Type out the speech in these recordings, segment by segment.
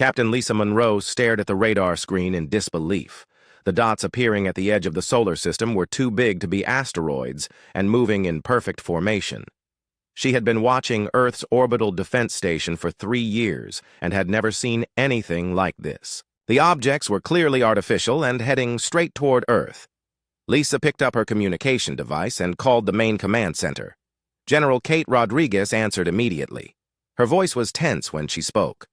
Captain Lisa Monroe stared at the radar screen in disbelief. The dots appearing at the edge of the solar system were too big to be asteroids and moving in perfect formation. She had been watching Earth's orbital defense station for 3 years and had never seen anything like this. The objects were clearly artificial and heading straight toward Earth. Lisa picked up her communication device and called the main command center. General Kate Rodriguez answered immediately. Her voice was tense when she spoke.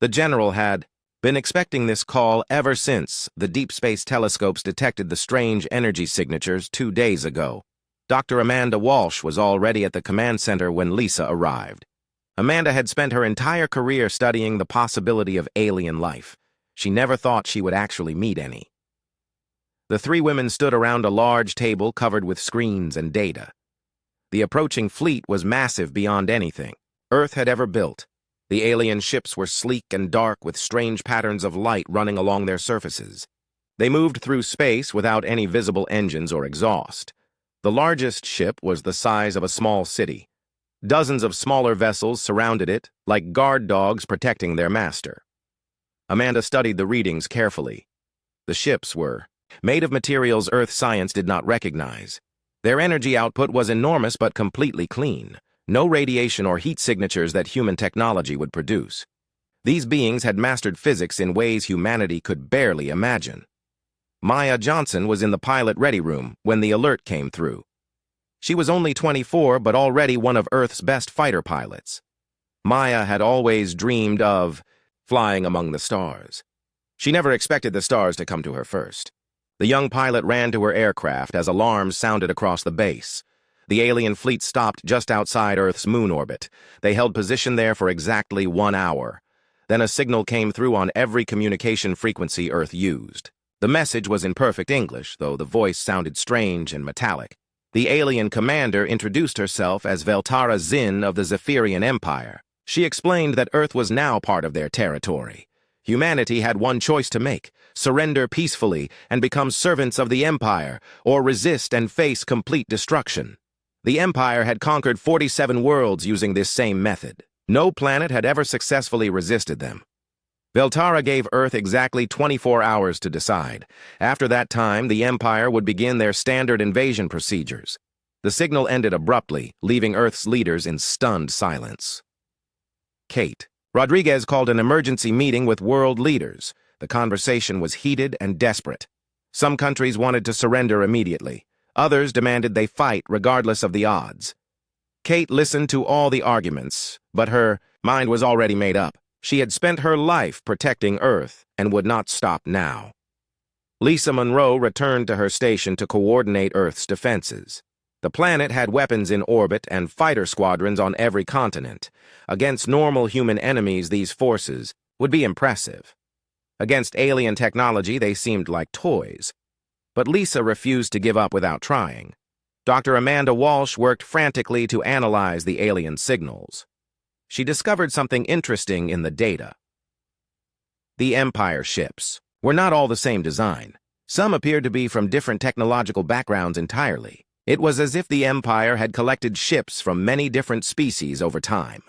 The general had been expecting this call ever since the deep space telescopes detected the strange energy signatures 2 days ago. Dr. Amanda Walsh was already at the command center when Lisa arrived. Amanda had spent her entire career studying the possibility of alien life. She never thought she would actually meet any. The 3 women stood around a large table covered with screens and data. The approaching fleet was massive beyond anything Earth had ever built. The alien ships were sleek and dark with strange patterns of light running along their surfaces. They moved through space without any visible engines or exhaust. The largest ship was the size of a small city. Dozens of smaller vessels surrounded it, like guard dogs protecting their master. Amanda studied the readings carefully. The ships were made of materials Earth science did not recognize. Their energy output was enormous but completely clean. No radiation or heat signatures that human technology would produce. These beings had mastered physics in ways humanity could barely imagine. Maya Johnson was in the pilot ready room when the alert came through. She was only 24 but already one of Earth's best fighter pilots. Maya had always dreamed of flying among the stars. She never expected the stars to come to her first. The young pilot ran to her aircraft as alarms sounded across the base. The alien fleet stopped just outside Earth's moon orbit. They held position there for exactly 1 hour. Then a signal came through on every communication frequency Earth used. The message was in perfect English, though the voice sounded strange and metallic. The alien commander introduced herself as Veltara Zinn of the Zephyrian Empire. She explained that Earth was now part of their territory. Humanity had one choice to make: surrender peacefully and become servants of the Empire, or resist and face complete destruction. The Empire had conquered 47 worlds using this same method. No planet had ever successfully resisted them. Veltara gave Earth exactly 24 hours to decide. After that time, the Empire would begin their standard invasion procedures. The signal ended abruptly, leaving Earth's leaders in stunned silence. Kate Rodriguez called an emergency meeting with world leaders. The conversation was heated and desperate. Some countries wanted to surrender immediately. Others demanded they fight regardless of the odds. Kate listened to all the arguments, but her mind was already made up. She had spent her life protecting Earth and would not stop now. Lisa Monroe returned to her station to coordinate Earth's defenses. The planet had weapons in orbit and fighter squadrons on every continent. Against normal human enemies, these forces would be impressive. Against alien technology, they seemed like toys. But Lisa refused to give up without trying. Dr. Amanda Walsh worked frantically to analyze the alien signals. She discovered something interesting in the data. The Empire ships were not all the same design. Some appeared to be from different technological backgrounds entirely. It was as if the Empire had collected ships from many different species over time.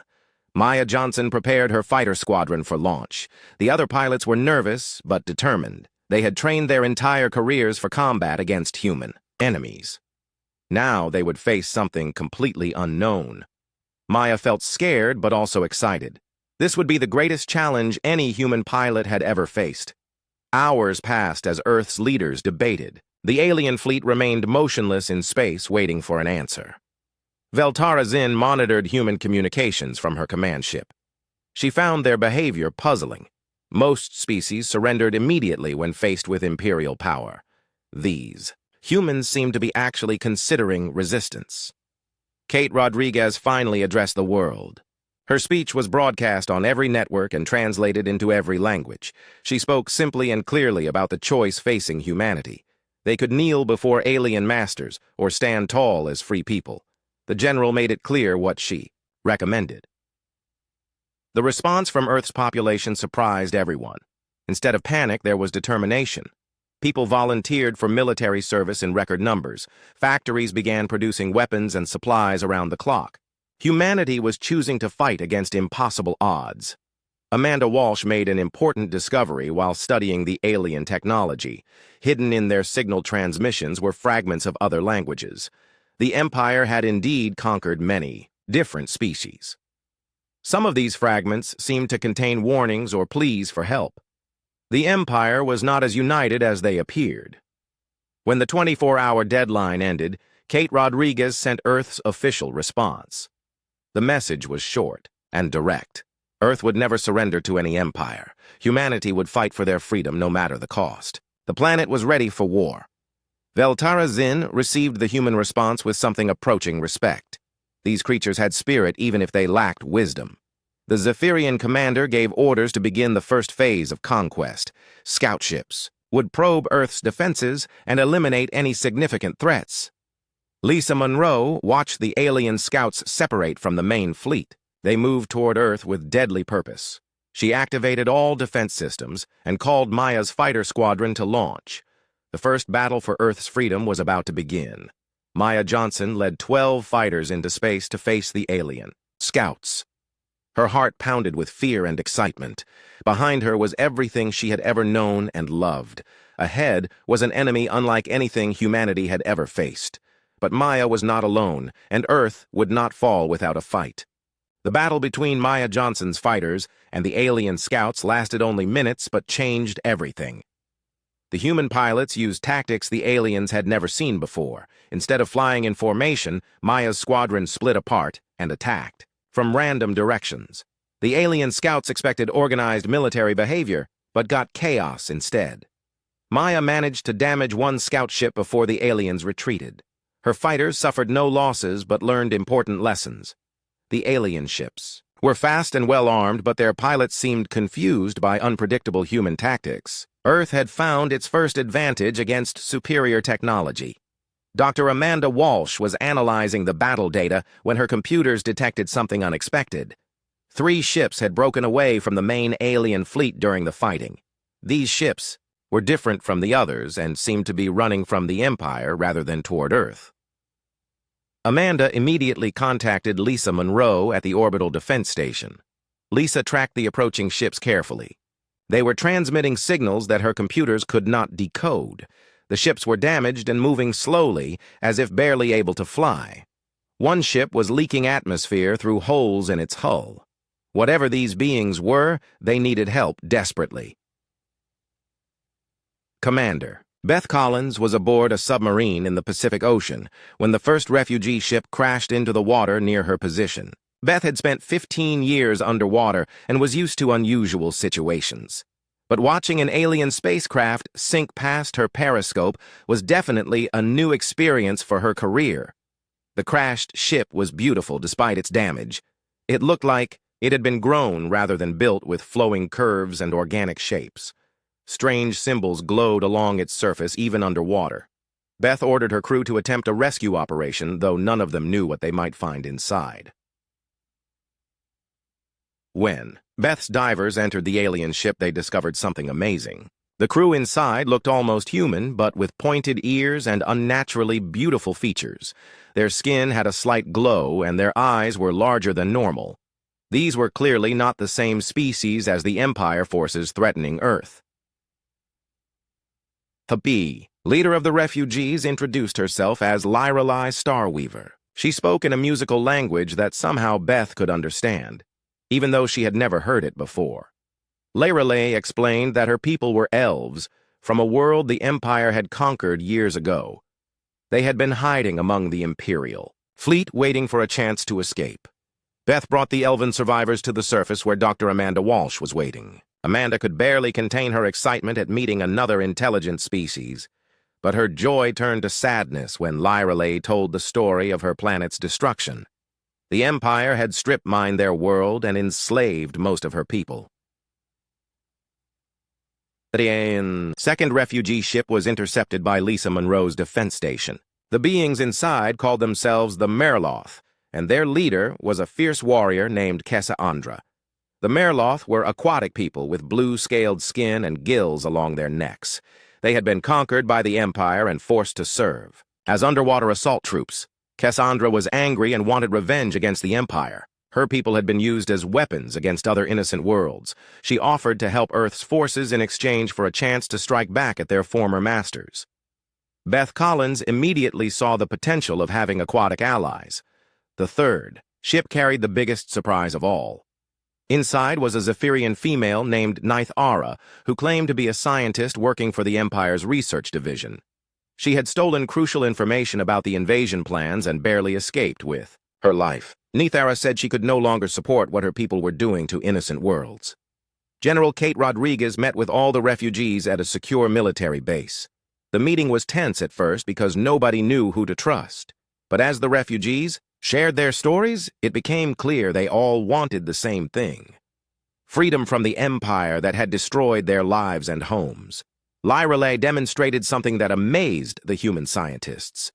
Maya Johnson prepared her fighter squadron for launch. The other pilots were nervous but determined. They had trained their entire careers for combat against human enemies. Now they would face something completely unknown. Maya felt scared but also excited. This would be the greatest challenge any human pilot had ever faced. Hours passed as Earth's leaders debated. The alien fleet remained motionless in space, waiting for an answer. Veltara Zinn monitored human communications from her command ship. She found their behavior puzzling. Most species surrendered immediately when faced with imperial power. Humans seemed to be actually considering resistance. Kate Rodriguez finally addressed the world. Her speech was broadcast on every network and translated into every language. She spoke simply and clearly about the choice facing humanity. They could kneel before alien masters or stand tall as free people. The general made it clear what she recommended. The response from Earth's population surprised everyone. Instead of panic, there was determination. People volunteered for military service in record numbers. Factories began producing weapons and supplies around the clock. Humanity was choosing to fight against impossible odds. Amanda Walsh made an important discovery while studying the alien technology. Hidden in their signal transmissions were fragments of other languages. The Empire had indeed conquered many different species. Some of these fragments seemed to contain warnings or pleas for help. The Empire was not as united as they appeared. When the 24-hour deadline ended, Kate Rodriguez sent Earth's official response. The message was short and direct. Earth would never surrender to any empire. Humanity would fight for their freedom no matter the cost. The planet was ready for war. Veltara Zin received the human response with something approaching respect. These creatures had spirit even if they lacked wisdom. The Zephyrian commander gave orders to begin the first phase of conquest. Scout ships would probe Earth's defenses and eliminate any significant threats. Lisa Monroe watched the alien scouts separate from the main fleet. They moved toward Earth with deadly purpose. She activated all defense systems and called Maya's fighter squadron to launch. The first battle for Earth's freedom was about to begin. Maya Johnson led 12 fighters into space to face the alien scouts. Her heart pounded with fear and excitement. Behind her was everything she had ever known and loved. Ahead was an enemy unlike anything humanity had ever faced. But Maya was not alone, and Earth would not fall without a fight. The battle between Maya Johnson's fighters and the alien scouts lasted only minutes but changed everything. The human pilots used tactics the aliens had never seen before. Instead of flying in formation, Maya's squadron split apart and attacked from random directions. The alien scouts expected organized military behavior, but got chaos instead. Maya managed to damage one scout ship before the aliens retreated. Her fighters suffered no losses but learned important lessons. The alien ships were fast and well-armed, but their pilots seemed confused by unpredictable human tactics. Earth had found its first advantage against superior technology. Dr. Amanda Walsh was analyzing the battle data when her computers detected something unexpected. 3 ships had broken away from the main alien fleet during the fighting. These ships were different from the others and seemed to be running from the Empire rather than toward Earth. Amanda immediately contacted Lisa Monroe at the Orbital Defense Station. Lisa tracked the approaching ships carefully. They were transmitting signals that her computers could not decode. The ships were damaged and moving slowly, as if barely able to fly. One ship was leaking atmosphere through holes in its hull. Whatever these beings were, they needed help desperately. Commander. Beth Collins was aboard a submarine in the Pacific Ocean when the first refugee ship crashed into the water near her position. Beth had spent 15 years underwater and was used to unusual situations. But watching an alien spacecraft sink past her periscope was definitely a new experience for her career. The crashed ship was beautiful despite its damage. It looked like it had been grown rather than built with flowing curves and organic shapes. Strange symbols glowed along its surface even underwater. Beth ordered her crew to attempt a rescue operation, though none of them knew what they might find inside. When Beth's divers entered the alien ship, they discovered something amazing. The crew inside looked almost human, but with pointed ears and unnaturally beautiful features. Their skin had a slight glow, and their eyes were larger than normal. These were clearly not the same species as the Empire forces threatening Earth. The bee, leader of the refugees, introduced herself as Lyralai Starweaver. She spoke in a musical language that somehow Beth could understand, even though she had never heard it before. Lyralai explained that her people were elves from a world the Empire had conquered years ago. They had been hiding among the Imperial fleet, waiting for a chance to escape. Beth brought the elven survivors to the surface where Dr. Amanda Walsh was waiting. Amanda could barely contain her excitement at meeting another intelligent species, but her joy turned to sadness when Lyralai told the story of her planet's destruction. The Empire had strip-mined their world and enslaved most of her people. The second refugee ship was intercepted by Lisa Monroe's defense station. The beings inside called themselves the Merloth, and their leader was a fierce warrior named Cassandra. The Merloth were aquatic people with blue-scaled skin and gills along their necks. They had been conquered by the Empire and forced to serve as underwater assault troops. Cassandra was angry and wanted revenge against the Empire. Her people had been used as weapons against other innocent worlds. She offered to help Earth's forces in exchange for a chance to strike back at their former masters. Beth Collins immediately saw the potential of having aquatic allies. The third ship carried the biggest surprise of all. Inside was a Zephyrian female named Nithara, who claimed to be a scientist working for the Empire's research division. She had stolen crucial information about the invasion plans and barely escaped with her life. Nithara said she could no longer support what her people were doing to innocent worlds. General Kate Rodriguez met with all the refugees at a secure military base. The meeting was tense at first because nobody knew who to trust. But as the refugees shared their stories, it became clear they all wanted the same thing: freedom from the empire that had destroyed their lives and homes. Lyrale demonstrated something that amazed the human scientists.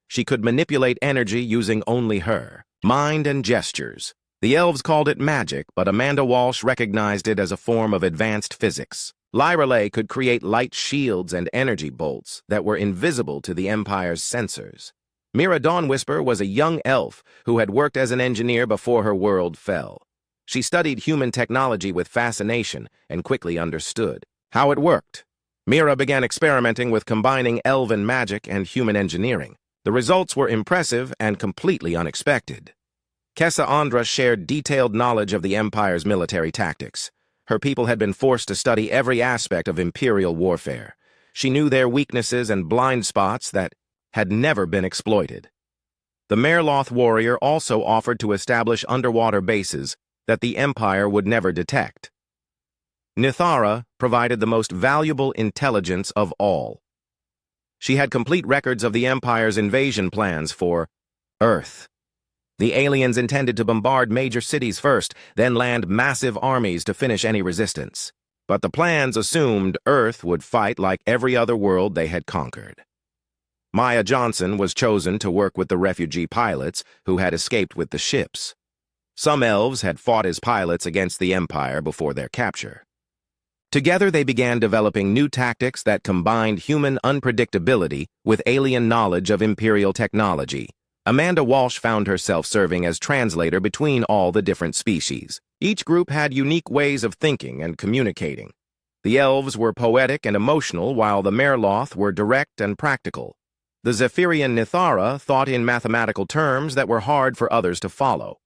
She could manipulate energy using only her mind and gestures. The elves called it magic, but Amanda Walsh recognized it as a form of advanced physics. Lyrale could create light shields and energy bolts that were invisible to the Empire's sensors. Mira Dawnwhisper was a young elf who had worked as an engineer before her world fell. She studied human technology with fascination and quickly understood how it worked. Mira began experimenting with combining elven magic and human engineering. The results were impressive and completely unexpected. Cassandra shared detailed knowledge of the Empire's military tactics. Her people had been forced to study every aspect of Imperial warfare. She knew their weaknesses and blind spots that had never been exploited. The Merloth warrior also offered to establish underwater bases that the Empire would never detect. Nithara provided the most valuable intelligence of all. She had complete records of the Empire's invasion plans for Earth. The aliens intended to bombard major cities first, then land massive armies to finish any resistance. But the plans assumed Earth would fight like every other world they had conquered. Maya Johnson was chosen to work with the refugee pilots who had escaped with the ships. Some elves had fought as pilots against the Empire before their capture. Together they began developing new tactics that combined human unpredictability with alien knowledge of Imperial technology. Amanda Walsh found herself serving as translator between all the different species. Each group had unique ways of thinking and communicating. The elves were poetic and emotional, while the Merloth were direct and practical. The Zephyrian Nithara thought in mathematical terms that were hard for others to follow.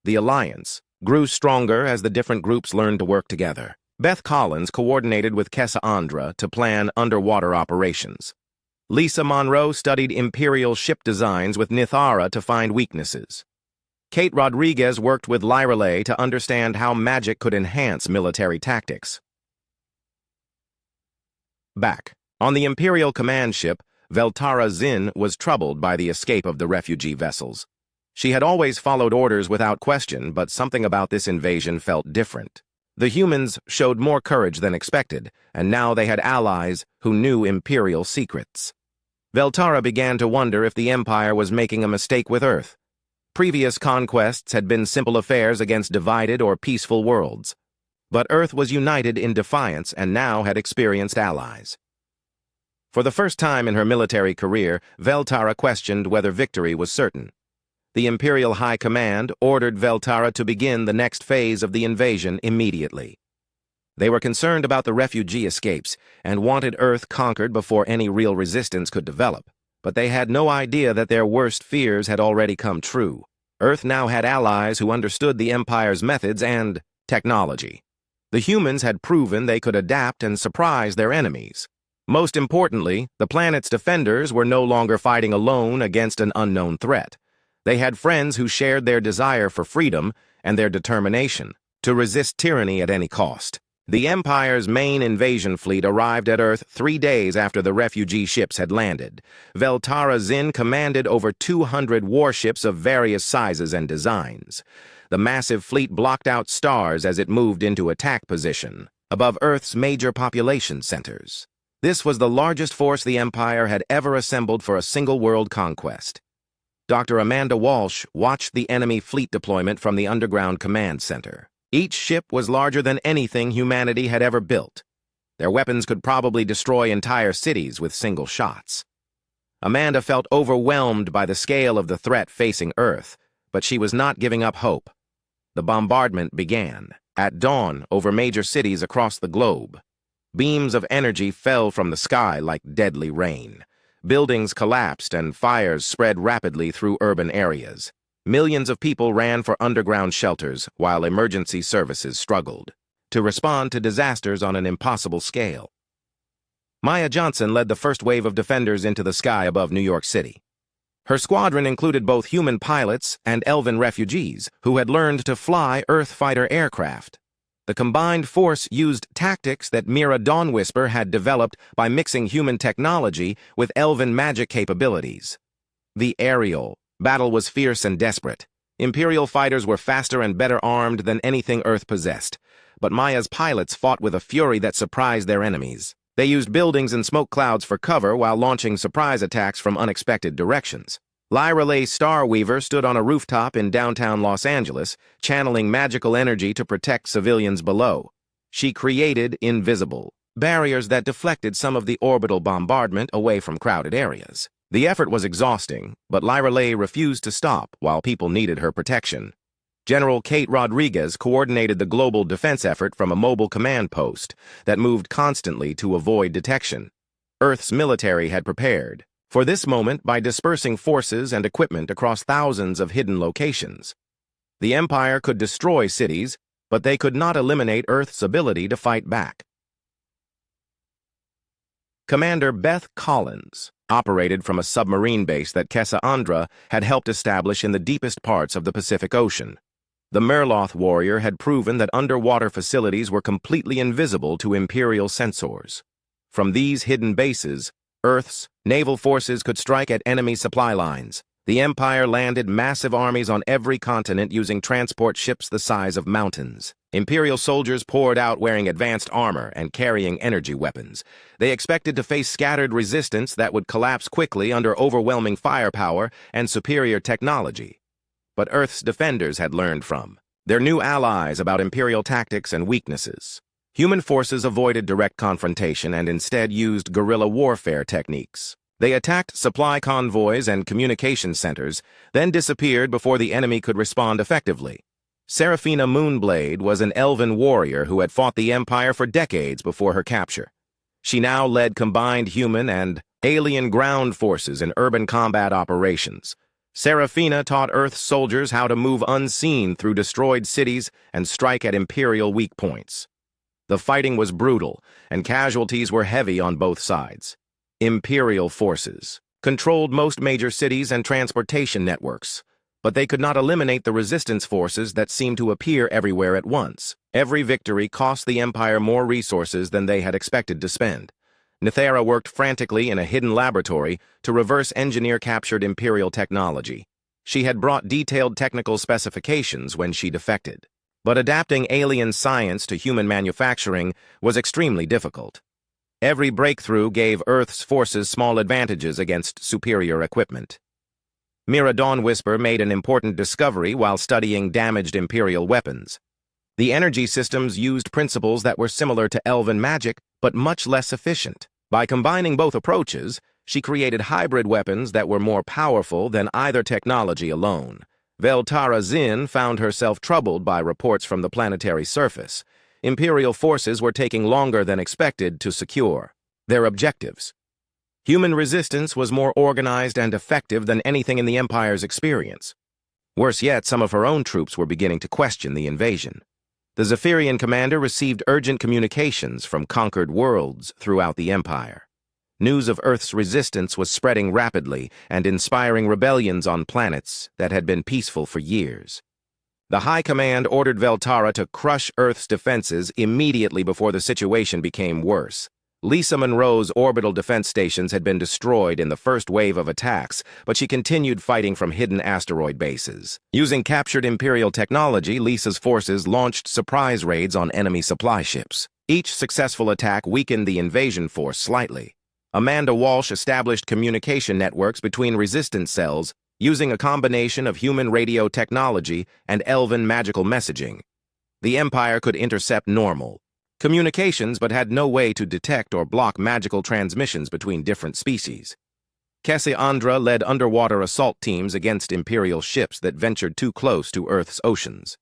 The alliance grew stronger as the different groups learned to work together. Beth Collins coordinated with Cassandra to plan underwater operations. Lisa Monroe studied Imperial ship designs with Nithara to find weaknesses. Kate Rodriguez worked with Lyrale to understand how magic could enhance military tactics. Back on the Imperial command ship, Veltara Zinn was troubled by the escape of the refugee vessels. She had always followed orders without question, but something about this invasion felt different. The humans showed more courage than expected, and now they had allies who knew Imperial secrets. Veltara began to wonder if the Empire was making a mistake with Earth. Previous conquests had been simple affairs against divided or peaceful worlds. But Earth was united in defiance and now had experienced allies. For the first time in her military career, Veltara questioned whether victory was certain. The Imperial High Command ordered Veltara to begin the next phase of the invasion immediately. They were concerned about the refugee escapes and wanted Earth conquered before any real resistance could develop. But they had no idea that their worst fears had already come true. Earth now had allies who understood the Empire's methods and technology. The humans had proven they could adapt and surprise their enemies. Most importantly, the planet's defenders were no longer fighting alone against an unknown threat. They had friends who shared their desire for freedom and their determination to resist tyranny at any cost. The Empire's main invasion fleet arrived at Earth 3 days after the refugee ships had landed. Veltara Zinn commanded over 200 warships of various sizes and designs. The massive fleet blocked out stars as it moved into attack position above Earth's major population centers. This was the largest force the Empire had ever assembled for a single world conquest. Dr. Amanda Walsh watched the enemy fleet deployment from the underground command center. Each ship was larger than anything humanity had ever built. Their weapons could probably destroy entire cities with single shots. Amanda felt overwhelmed by the scale of the threat facing Earth, but she was not giving up hope. The bombardment began, at dawn over major cities across the globe. Beams of energy fell from the sky like deadly rain. Buildings collapsed and fires spread rapidly through urban areas. Millions of people ran for underground shelters while emergency services struggled to respond to disasters on an impossible scale. Maya Johnson led the first wave of defenders into the sky above New York City. Her squadron included both human pilots and elven refugees who had learned to fly Earth fighter aircraft. The combined force used tactics that Mira Dawnwhisper had developed by mixing human technology with elven magic capabilities. The aerial battle was fierce and desperate. Imperial fighters were faster and better armed than anything Earth possessed, but Maya's pilots fought with a fury that surprised their enemies. They used buildings and smoke clouds for cover while launching surprise attacks from unexpected directions. Lyra Leigh Starweaver stood on a rooftop in downtown Los Angeles, channeling magical energy to protect civilians below. She created invisible barriers that deflected some of the orbital bombardment away from crowded areas. The effort was exhausting, but Lyra Leigh refused to stop while people needed her protection. General Kate Rodriguez coordinated the global defense effort from a mobile command post that moved constantly to avoid detection. Earth's military had prepared for this moment by dispersing forces and equipment across thousands of hidden locations. The Empire could destroy cities, but they could not eliminate Earth's ability to fight back. Commander Beth Collins operated from a submarine base that Cassandra had helped establish in the deepest parts of the Pacific Ocean. The Merloth warrior had proven that underwater facilities were completely invisible to Imperial sensors. From these hidden bases, Earth's naval forces could strike at enemy supply lines. The Empire landed massive armies on every continent using transport ships the size of mountains. Imperial soldiers poured out wearing advanced armor and carrying energy weapons. They expected to face scattered resistance that would collapse quickly under overwhelming firepower and superior technology. But Earth's defenders had learned from their new allies about Imperial tactics and weaknesses. Human forces avoided direct confrontation and instead used guerrilla warfare techniques. They attacked supply convoys and communication centers, then disappeared before the enemy could respond effectively. Seraphina Moonblade was an elven warrior who had fought the Empire for decades before her capture. She now led combined human and alien ground forces in urban combat operations. Seraphina taught Earth's soldiers how to move unseen through destroyed cities and strike at Imperial weak points. The fighting was brutal, and casualties were heavy on both sides. Imperial forces controlled most major cities and transportation networks, but they could not eliminate the resistance forces that seemed to appear everywhere at once. Every victory cost the Empire more resources than they had expected to spend. Nithera worked frantically in a hidden laboratory to reverse engineer captured Imperial technology. She had brought detailed technical specifications when she defected. But adapting alien science to human manufacturing was extremely difficult. Every breakthrough gave Earth's forces small advantages against superior equipment. Mira Dawnwhisper made an important discovery while studying damaged Imperial weapons. The energy systems used principles that were similar to elven magic, but much less efficient. By combining both approaches, she created hybrid weapons that were more powerful than either technology alone. Veltara Zin found herself troubled by reports from the planetary surface. Imperial forces were taking longer than expected to secure their objectives. Human resistance was more organized and effective than anything in the Empire's experience. Worse yet, some of her own troops were beginning to question the invasion. The Zephyrian commander received urgent communications from conquered worlds throughout the Empire. News of Earth's resistance was spreading rapidly and inspiring rebellions on planets that had been peaceful for years. The High Command ordered Veltara to crush Earth's defenses immediately before the situation became worse. Lisa Monroe's orbital defense stations had been destroyed in the first wave of attacks, but she continued fighting from hidden asteroid bases. Using captured Imperial technology, Lisa's forces launched surprise raids on enemy supply ships. Each successful attack weakened the invasion force slightly. Amanda Walsh established communication networks between resistance cells using a combination of human radio technology and elven magical messaging. The Empire could intercept normal communications but had no way to detect or block magical transmissions between different species. Cassandra led underwater assault teams against Imperial ships that ventured too close to Earth's oceans.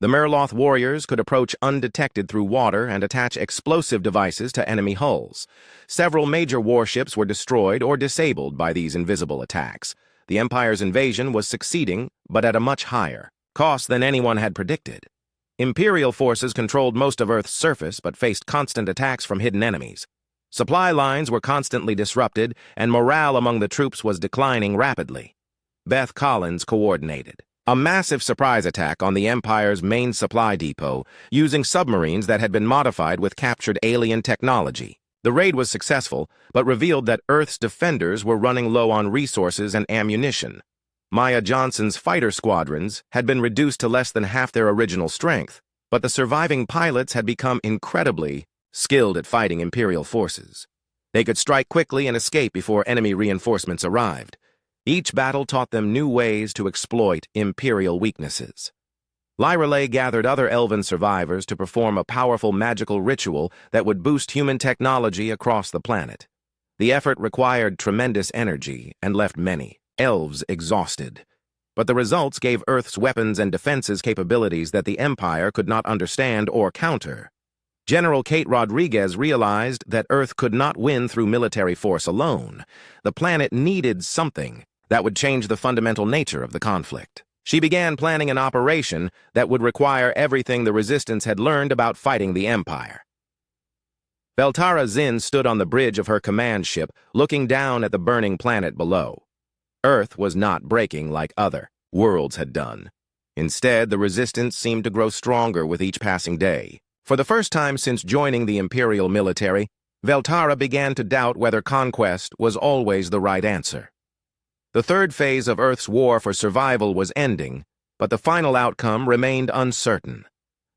The Merloth warriors could approach undetected through water and attach explosive devices to enemy hulls. Several major warships were destroyed or disabled by these invisible attacks. The Empire's invasion was succeeding, but at a much higher cost than anyone had predicted. Imperial forces controlled most of Earth's surface but faced constant attacks from hidden enemies. Supply lines were constantly disrupted, and morale among the troops was declining rapidly. Beth Collins coordinated a massive surprise attack on the Empire's main supply depot using submarines that had been modified with captured alien technology. The raid was successful, but revealed that Earth's defenders were running low on resources and ammunition. Maya Johnson's fighter squadrons had been reduced to less than half their original strength, but the surviving pilots had become incredibly skilled at fighting Imperial forces. They could strike quickly and escape before enemy reinforcements arrived. Each battle taught them new ways to exploit Imperial weaknesses. Lyreley gathered other elven survivors to perform a powerful magical ritual that would boost human technology across the planet. The effort required tremendous energy and left many elves exhausted. But the results gave Earth's weapons and defenses capabilities that the Empire could not understand or counter. General Kate Rodriguez realized that Earth could not win through military force alone. The planet needed something that would change the fundamental nature of the conflict. She began planning an operation that would require everything the Resistance had learned about fighting the Empire. Veltara Zinn stood on the bridge of her command ship, looking down at the burning planet below. Earth was not breaking like other worlds had done. Instead, the Resistance seemed to grow stronger with each passing day. For the first time since joining the Imperial military, Veltara began to doubt whether conquest was always the right answer. The third phase of Earth's war for survival was ending, but the final outcome remained uncertain.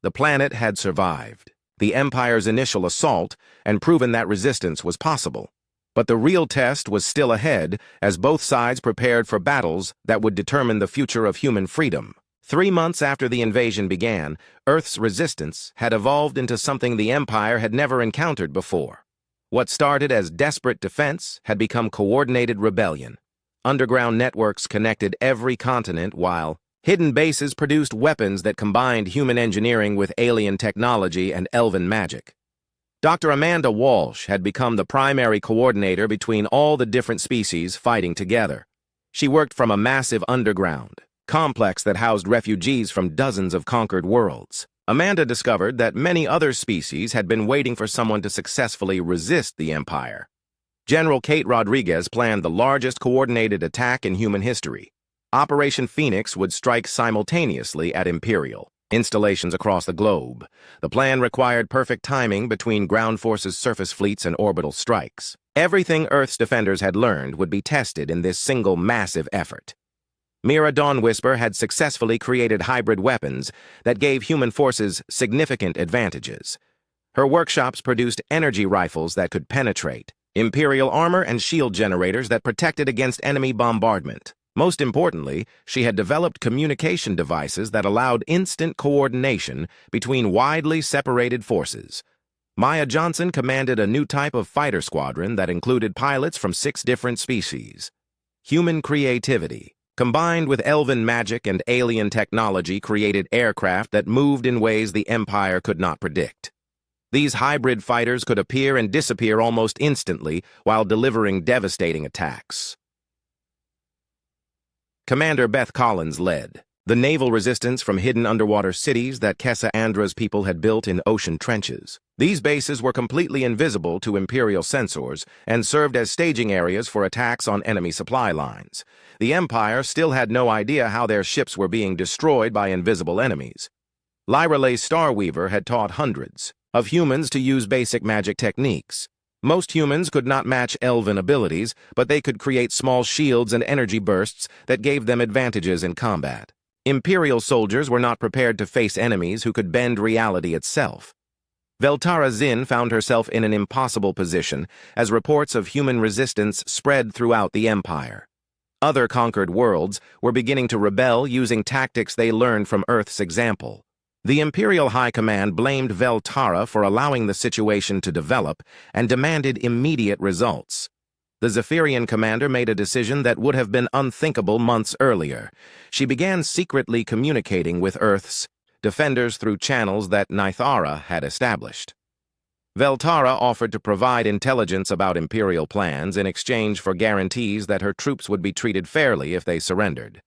The planet had survived the Empire's initial assault and proven that resistance was possible. But the real test was still ahead as both sides prepared for battles that would determine the future of human freedom. 3 months after the invasion began, Earth's resistance had evolved into something the Empire had never encountered before. What started as desperate defense had become coordinated rebellion. Underground networks connected every continent, while hidden bases produced weapons that combined human engineering with alien technology and elven magic. Dr. Amanda Walsh had become the primary coordinator between all the different species fighting together. She worked from a massive underground complex that housed refugees from dozens of conquered worlds. Amanda discovered that many other species had been waiting for someone to successfully resist the Empire. General Kate Rodriguez planned the largest coordinated attack in human history. Operation Phoenix would strike simultaneously at Imperial installations across the globe. The plan required perfect timing between ground forces, surface fleets, and orbital strikes. Everything Earth's defenders had learned would be tested in this single massive effort. Mira Dawnwhisper had successfully created hybrid weapons that gave human forces significant advantages. Her workshops produced energy rifles that could penetrate, Imperial armor and shield generators that protected against enemy bombardment. Most importantly, she had developed communication devices that allowed instant coordination between widely separated forces. Maya Johnson commanded a new type of fighter squadron that included pilots from 6 different species. Human creativity, combined with elven magic and alien technology, created aircraft that moved in ways the Empire could not predict. These hybrid fighters could appear and disappear almost instantly while delivering devastating attacks. Commander Beth Collins led the naval resistance from hidden underwater cities that Kessa Andra's people had built in ocean trenches. These bases were completely invisible to Imperial sensors and served as staging areas for attacks on enemy supply lines. The Empire still had no idea how their ships were being destroyed by invisible enemies. Lyreley Starweaver had taught hundreds of humans to use basic magic techniques. Most humans could not match elven abilities, but they could create small shields and energy bursts that gave them advantages in combat. Imperial soldiers were not prepared to face enemies who could bend reality itself. Veltara Zinn found herself in an impossible position as reports of human resistance spread throughout the Empire. Other conquered worlds were beginning to rebel using tactics they learned from Earth's example. The Imperial High Command blamed Veltara for allowing the situation to develop and demanded immediate results. The Zephyrian commander made a decision that would have been unthinkable months earlier. She began secretly communicating with Earth's defenders through channels that Nithara had established. Veltara offered to provide intelligence about Imperial plans in exchange for guarantees that her troops would be treated fairly if they surrendered.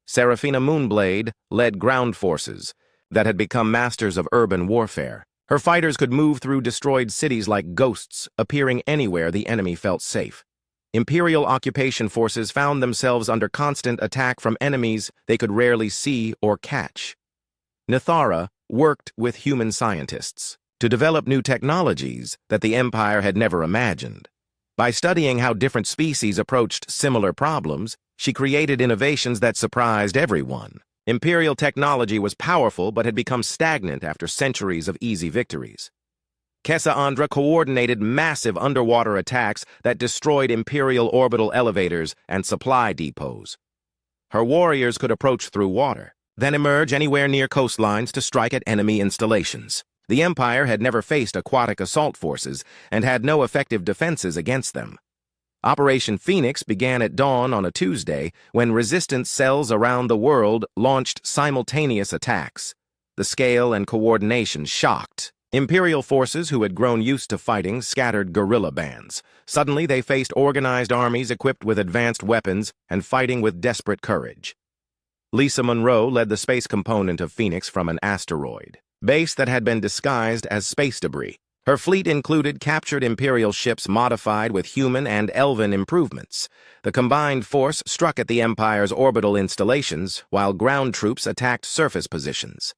Serafina Moonblade led ground forces that had become masters of urban warfare. Her fighters could move through destroyed cities like ghosts, appearing anywhere the enemy felt safe. Imperial occupation forces found themselves under constant attack from enemies they could rarely see or catch. Nithara worked with human scientists to develop new technologies that the Empire had never imagined. By studying how different species approached similar problems, she created innovations that surprised everyone. Imperial technology was powerful but had become stagnant after centuries of easy victories. Cassandra coordinated massive underwater attacks that destroyed Imperial orbital elevators and supply depots. Her warriors could approach through water, then emerge anywhere near coastlines to strike at enemy installations. The Empire had never faced aquatic assault forces and had no effective defenses against them. Operation Phoenix began at dawn on a Tuesday when resistance cells around the world launched simultaneous attacks. The scale and coordination shocked. Imperial forces who had grown used to fighting scattered guerrilla bands. Suddenly they faced organized armies equipped with advanced weapons and fighting with desperate courage. Lisa Monroe led the space component of Phoenix from an asteroid base that had been disguised as space debris. Her fleet included captured Imperial ships modified with human and elven improvements. The combined force struck at the Empire's orbital installations, while ground troops attacked surface positions.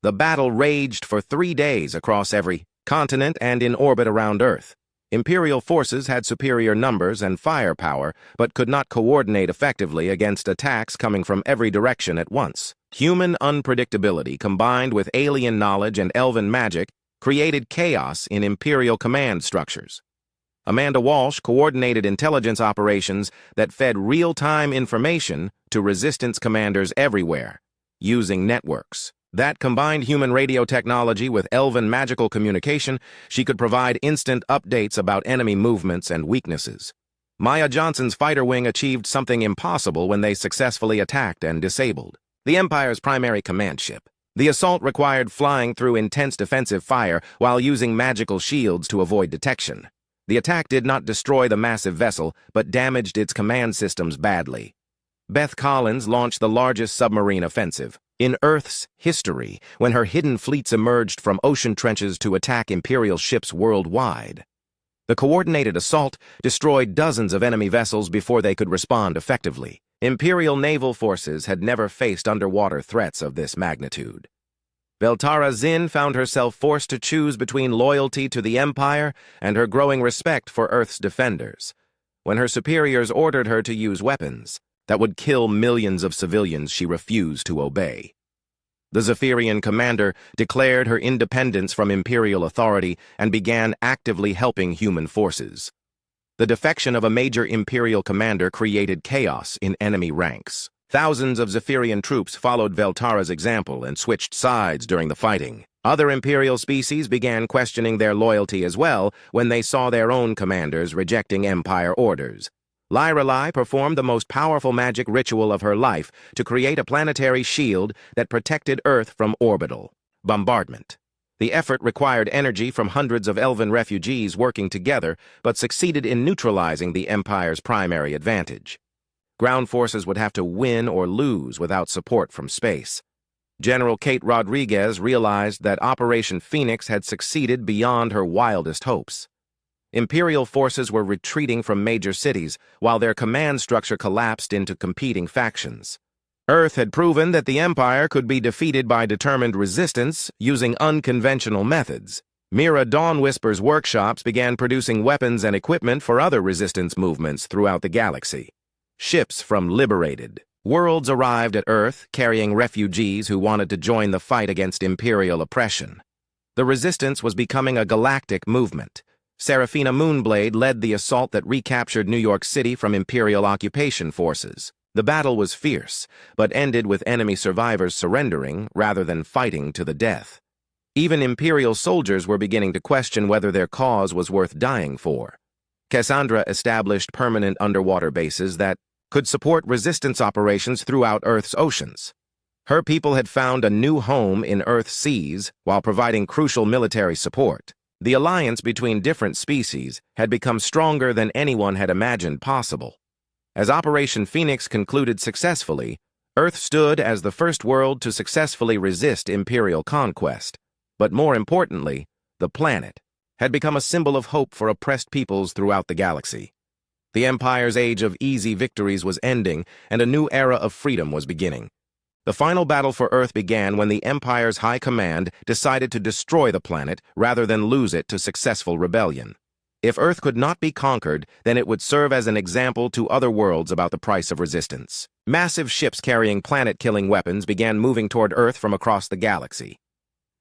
The battle raged for 3 days across every continent and in orbit around Earth. Imperial forces had superior numbers and firepower, but could not coordinate effectively against attacks coming from every direction at once. Human unpredictability combined with alien knowledge and elven magic created chaos in Imperial command structures. Amanda Walsh coordinated intelligence operations that fed real-time information to resistance commanders everywhere, using networks. That combined human radio technology with elven magical communication, she could provide instant updates about enemy movements and weaknesses. Maya Johnson's fighter wing achieved something impossible when they successfully attacked and disabled the Empire's primary command ship. The assault required flying through intense defensive fire while using magical shields to avoid detection. The attack did not destroy the massive vessel, but damaged its command systems badly. Beth Collins launched the largest submarine offensive in Earth's history when her hidden fleets emerged from ocean trenches to attack Imperial ships worldwide. The coordinated assault destroyed dozens of enemy vessels before they could respond effectively. Imperial naval forces had never faced underwater threats of this magnitude. Veltara Zinn found herself forced to choose between loyalty to the Empire and her growing respect for Earth's defenders. When her superiors ordered her to use weapons that would kill millions of civilians, she refused to obey. The Zephyrian commander declared her independence from Imperial authority and began actively helping human forces. The defection of a major Imperial commander created chaos in enemy ranks. Thousands of Zephyrian troops followed Veltara's example and switched sides during the fighting. Other Imperial species began questioning their loyalty as well when they saw their own commanders rejecting Empire orders. Lyrelai performed the most powerful magic ritual of her life to create a planetary shield that protected Earth from orbital bombardment. The effort required energy from hundreds of elven refugees working together, but succeeded in neutralizing the Empire's primary advantage. Ground forces would have to win or lose without support from space. General Kate Rodriguez realized that Operation Phoenix had succeeded beyond her wildest hopes. Imperial forces were retreating from major cities, while their command structure collapsed into competing factions. Earth had proven that the Empire could be defeated by determined resistance using unconventional methods. Mira Dawnwhisper's workshops began producing weapons and equipment for other resistance movements throughout the galaxy. Ships from liberated worlds arrived at Earth, carrying refugees who wanted to join the fight against Imperial oppression. The resistance was becoming a galactic movement. Serafina Moonblade led the assault that recaptured New York City from Imperial occupation forces. The battle was fierce, but ended with enemy survivors surrendering rather than fighting to the death. Even Imperial soldiers were beginning to question whether their cause was worth dying for. Cassandra established permanent underwater bases that could support resistance operations throughout Earth's oceans. Her people had found a new home in Earth's seas while providing crucial military support. The alliance between different species had become stronger than anyone had imagined possible. As Operation Phoenix concluded successfully, Earth stood as the first world to successfully resist Imperial conquest. But more importantly, the planet had become a symbol of hope for oppressed peoples throughout the galaxy. The Empire's age of easy victories was ending, and a new era of freedom was beginning. The final battle for Earth began when the Empire's High Command decided to destroy the planet rather than lose it to successful rebellion. If Earth could not be conquered, then it would serve as an example to other worlds about the price of resistance. Massive ships carrying planet-killing weapons began moving toward Earth from across the galaxy.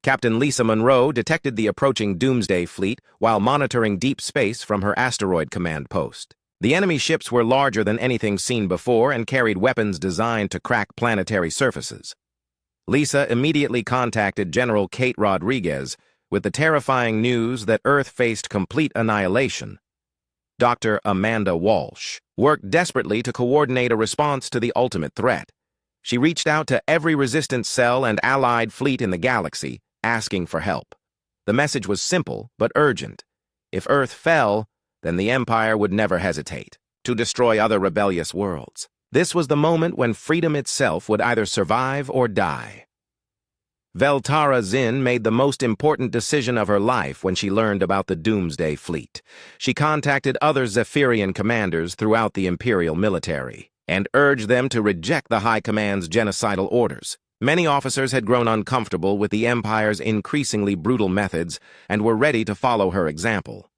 Captain Lisa Monroe detected the approaching Doomsday Fleet while monitoring deep space from her asteroid command post. The enemy ships were larger than anything seen before and carried weapons designed to crack planetary surfaces. Lisa immediately contacted General Kate Rodriguez with the terrifying news that Earth faced complete annihilation. Dr. Amanda Walsh worked desperately to coordinate a response to the ultimate threat. She reached out to every resistance cell and allied fleet in the galaxy, asking for help. The message was simple but urgent. If Earth fell, then the Empire would never hesitate to destroy other rebellious worlds. This was the moment when freedom itself would either survive or die. Veltara Zinn made the most important decision of her life when she learned about the Doomsday Fleet. She contacted other Zephyrian commanders throughout the Imperial military and urged them to reject the High Command's genocidal orders. Many officers had grown uncomfortable with the Empire's increasingly brutal methods and were ready to follow her example.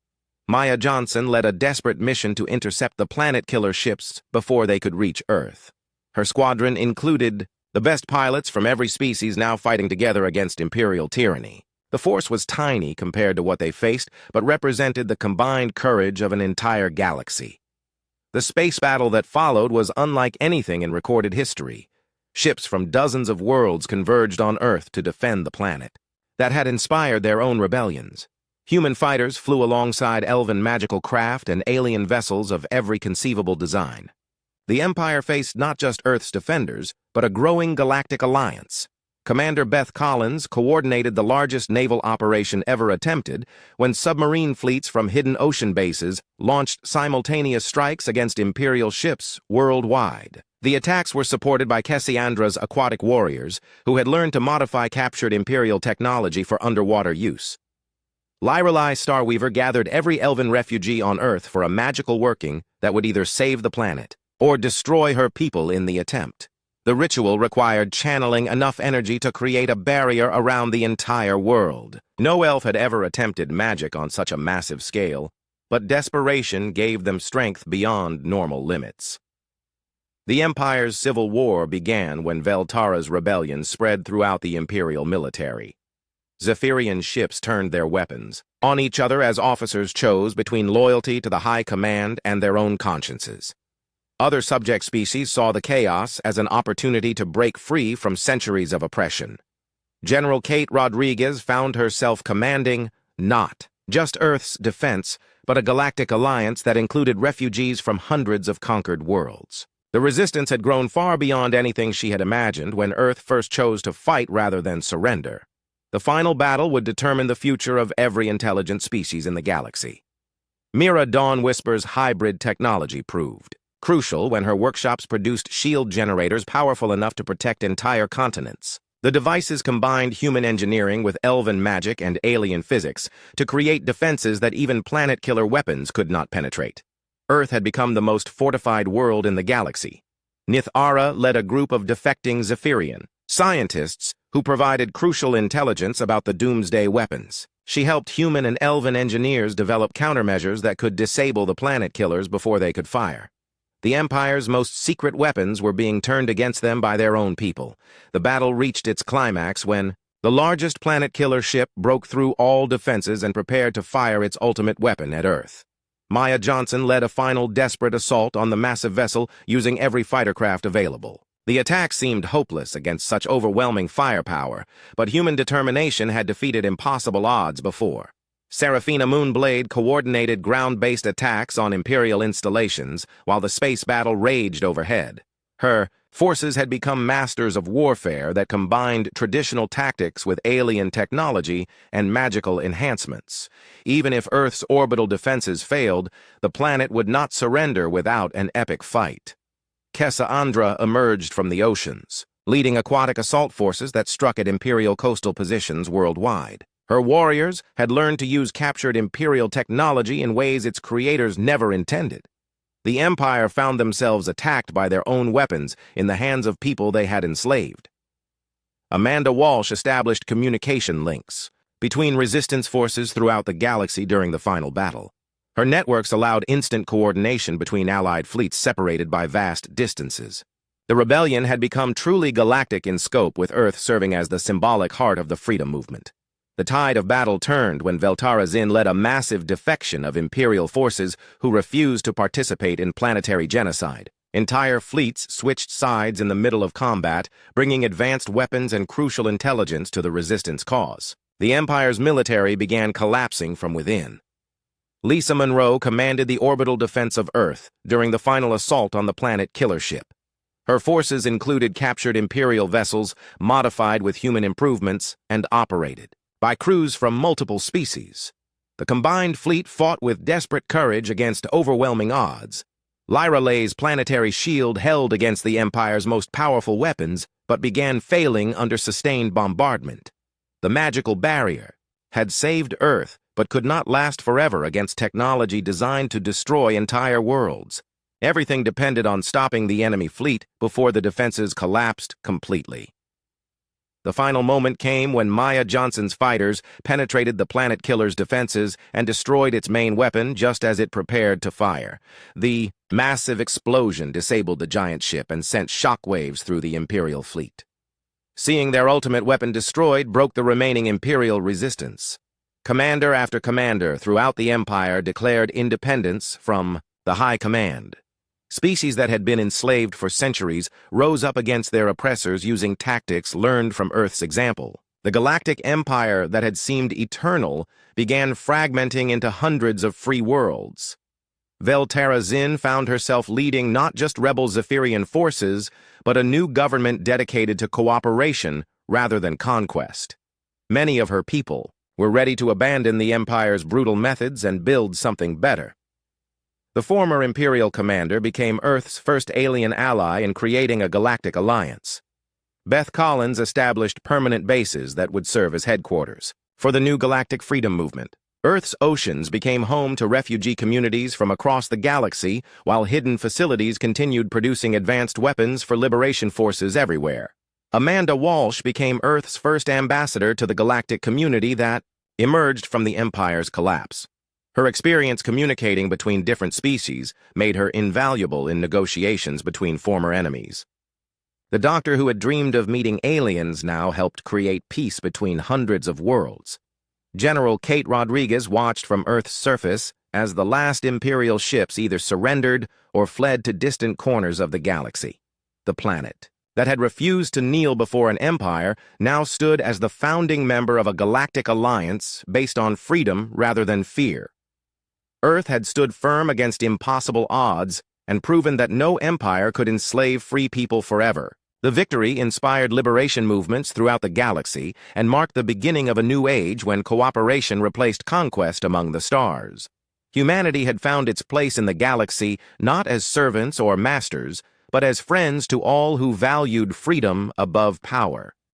Maya Johnson led a desperate mission to intercept the planet-killer ships before they could reach Earth. Her squadron included the best pilots from every species now fighting together against Imperial tyranny. The force was tiny compared to what they faced, but represented the combined courage of an entire galaxy. The space battle that followed was unlike anything in recorded history. Ships from dozens of worlds converged on Earth to defend the planet that had inspired their own rebellions. Human fighters flew alongside elven magical craft and alien vessels of every conceivable design. The Empire faced not just Earth's defenders, but a growing galactic alliance. Commander Beth Collins coordinated the largest naval operation ever attempted when submarine fleets from hidden ocean bases launched simultaneous strikes against Imperial ships worldwide. The attacks were supported by Kessiandra's aquatic warriors, who had learned to modify captured Imperial technology for underwater use. Lyrelai Starweaver gathered every elven refugee on Earth for a magical working that would either save the planet or destroy her people in the attempt. The ritual required channeling enough energy to create a barrier around the entire world. No elf had ever attempted magic on such a massive scale, but desperation gave them strength beyond normal limits. The Empire's civil war began when Veltara's rebellion spread throughout the Imperial military. Zephyrian ships turned their weapons on each other as officers chose between loyalty to the High Command and their own consciences. Other subject species saw the chaos as an opportunity to break free from centuries of oppression. General Kate Rodriguez found herself commanding not just Earth's defense, but a galactic alliance that included refugees from hundreds of conquered worlds. The resistance had grown far beyond anything she had imagined when Earth first chose to fight rather than surrender. The final battle would determine the future of every intelligent species in the galaxy. Mira Dawn Whisper's hybrid technology proved crucial when her workshops produced shield generators powerful enough to protect entire continents. The devices combined human engineering with elven magic and alien physics to create defenses that even planet-killer weapons could not penetrate. Earth had become the most fortified world in the galaxy. Nithara led a group of defecting Zephyrian scientists who provided crucial intelligence about the Doomsday weapons. She helped human and elven engineers develop countermeasures that could disable the planet killers before they could fire. The Empire's most secret weapons were being turned against them by their own people. The battle reached its climax when the largest planet killer ship broke through all defenses and prepared to fire its ultimate weapon at Earth. Maya Johnson led a final desperate assault on the massive vessel using every fighter craft available. The attack seemed hopeless against such overwhelming firepower, but human determination had defeated impossible odds before. Seraphina Moonblade coordinated ground-based attacks on Imperial installations while the space battle raged overhead. Her forces had become masters of warfare that combined traditional tactics with alien technology and magical enhancements. Even if Earth's orbital defenses failed, the planet would not surrender without an epic fight. Cassandra emerged from the oceans, leading aquatic assault forces that struck at Imperial coastal positions worldwide. Her warriors had learned to use captured Imperial technology in ways its creators never intended. The Empire found themselves attacked by their own weapons in the hands of people they had enslaved. Amanda Walsh established communication links between resistance forces throughout the galaxy during the final battle. Her networks allowed instant coordination between Allied fleets separated by vast distances. The rebellion had become truly galactic in scope, with Earth serving as the symbolic heart of the freedom movement. The tide of battle turned when Veltara Zin led a massive defection of Imperial forces who refused to participate in planetary genocide. Entire fleets switched sides in the middle of combat, bringing advanced weapons and crucial intelligence to the resistance cause. The Empire's military began collapsing from within. Lisa Monroe commanded the orbital defense of Earth during the final assault on the planet Killer Ship. Her forces included captured Imperial vessels, modified with human improvements, and operated by crews from multiple species. The combined fleet fought with desperate courage against overwhelming odds. Lyra Lay's planetary shield held against the Empire's most powerful weapons, but began failing under sustained bombardment. The magical barrier had saved Earth, but could not last forever against technology designed to destroy entire worlds. Everything depended on stopping the enemy fleet before the defenses collapsed completely. The final moment came when Maya Johnson's fighters penetrated the Planet Killer's defenses and destroyed its main weapon just as it prepared to fire. The massive explosion disabled the giant ship and sent shockwaves through the Imperial fleet. Seeing their ultimate weapon destroyed broke the remaining Imperial resistance. Commander after commander throughout the Empire declared independence from the High Command. Species that had been enslaved for centuries rose up against their oppressors using tactics learned from Earth's example. The galactic empire that had seemed eternal began fragmenting into hundreds of free worlds. Veltara Zin found herself leading not just rebel Zephyrian forces, but a new government dedicated to cooperation rather than conquest. Many of her people were ready to abandon the Empire's brutal methods and build something better. The former Imperial commander became Earth's first alien ally in creating a galactic alliance. Beth Collins established permanent bases that would serve as headquarters for the new galactic freedom movement. Earth's oceans became home to refugee communities from across the galaxy, while hidden facilities continued producing advanced weapons for liberation forces everywhere. Amanda Walsh became Earth's first ambassador to the galactic community that emerged from the Empire's collapse. Her experience communicating between different species made her invaluable in negotiations between former enemies. The doctor who had dreamed of meeting aliens now helped create peace between hundreds of worlds. General Kate Rodriguez watched from Earth's surface as the last Imperial ships either surrendered or fled to distant corners of the galaxy. The planet that had refused to kneel before an empire now stood as the founding member of a galactic alliance based on freedom rather than fear. Earth had stood firm against impossible odds and proven that no empire could enslave free people forever. The victory inspired liberation movements throughout the galaxy and marked the beginning of a new age when cooperation replaced conquest among the stars. Humanity had found its place in the galaxy not as servants or masters, but as friends to all who valued freedom above power.